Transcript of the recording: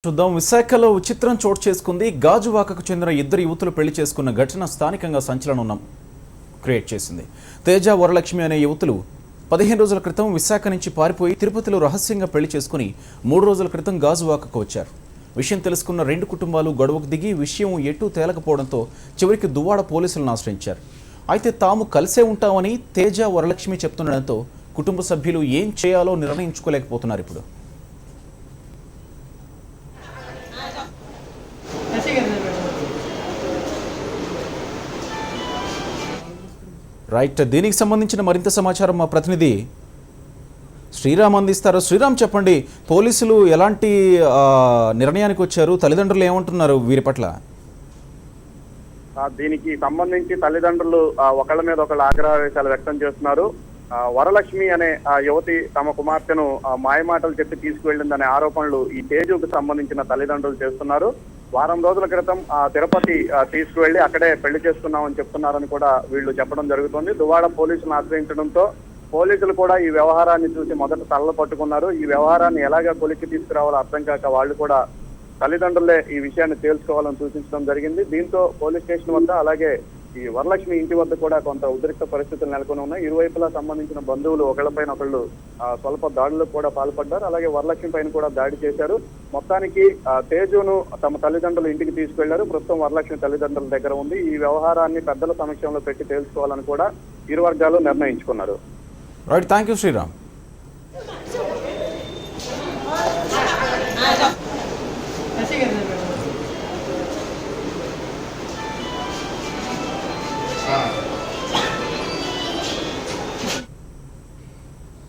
చూద్దాం. విశాఖలో విచిత్రం చోటు చేసుకుంది. గాజువాకకు చెందిన ఇద్దరు యువతులు పెళ్లి చేసుకున్న ఘటన స్థానికంగా సంచలనం క్రియేట్ చేసింది. తేజ, వరలక్ష్మి అనే యువతులు 15 రోజుల క్రితం విశాఖ నుంచి పారిపోయి తిరుపతిలో రహస్యంగా పెళ్లి చేసుకుని 3 రోజుల క్రితం గాజువాకకు వచ్చారు. విషయం తెలుసుకున్న రెండు కుటుంబాలు గొడవకు దిగి విషయం ఎటూ తేలకపోవడంతో చివరికి దువ్వాడ పోలీసులను ఆశ్రయించారు. అయితే తాము కలిసే ఉంటామని తేజ, వరలక్ష్మి చెప్తుండడంతో కుటుంబ సభ్యులు ఏం చేయాలో నిర్ణయించుకోలేకపోతున్నారు. ఇప్పుడు రైట్, దీనికి సంబంధించిన మరింత సమాచారం మా ప్రతినిధి శ్రీరామ్ అందిస్తారు. శ్రీరామ్, చెప్పండి, పోలీసులు ఎలాంటి నిర్ణయానికి వచ్చారు? తల్లిదండ్రులు ఏమంటున్నారు వీరి పట్ల? దీనికి సంబంధించి తల్లిదండ్రులు ఒకళ్ళ మీద ఒకళ్ళు ఆగ్రహావేశాలు వ్యక్తం చేస్తున్నారు. వరలక్ష్మి అనే యువతి తమ కుమార్తెను మాయమాటలు చెప్పి తీసుకువెళ్ళిందనే ఆరోపణలు ఈ తేజుకు సంబంధించిన తల్లిదండ్రులు చేస్తున్నారు. వారం రోజుల క్రితం తిరుపతి తీసుకువెళ్లి అక్కడే పెళ్లి చేసుకున్నామని చెప్తున్నారని కూడా వీళ్ళు చెప్పడం జరుగుతుంది. దువ్వాడ పోలీసులను ఆశ్రయించడంతో పోలీసులు కూడా ఈ వ్యవహారాన్ని చూసి మొదట తలలు పట్టుకున్నారు. ఈ వ్యవహారాన్ని ఎలాగా కొలిక్కి తీసుకురావాలో అర్థం కాక వాళ్ళు కూడా తల్లిదండ్రులే ఈ విషయాన్ని తేల్చుకోవాలని సూచించడం జరిగింది. దీంతో పోలీస్ స్టేషన్ వద్ద అలాగే ఈ వరలక్ష్మి ఇంటి వద్ద కూడా కొంత ఉద్రిక్త పరిస్థితులు నెలకొని ఉన్నాయి. ఇరువైపులా సంబంధించిన బంధువులు ఒకళ్ళపైన ఒకళ్ళు స్వల్ప దాడులకు కూడా పాల్పడ్డారు. అలాగే వరలక్ష్మి పైన కూడా దాడి చేశారు. మొత్తానికి తేజును తమ తల్లిదండ్రులు ఇంటికి తీసుకెళ్లారు. ప్రస్తుతం వరలక్ష్మి తల్లిదండ్రుల దగ్గర ఉంది. ఈ వ్యవహారాన్ని పెద్దల సమక్షంలో పెట్టి తేల్చుకోవాలని కూడా ఇరు వర్గాలు నిర్ణయించుకున్నారు. Right, thank you Sriram.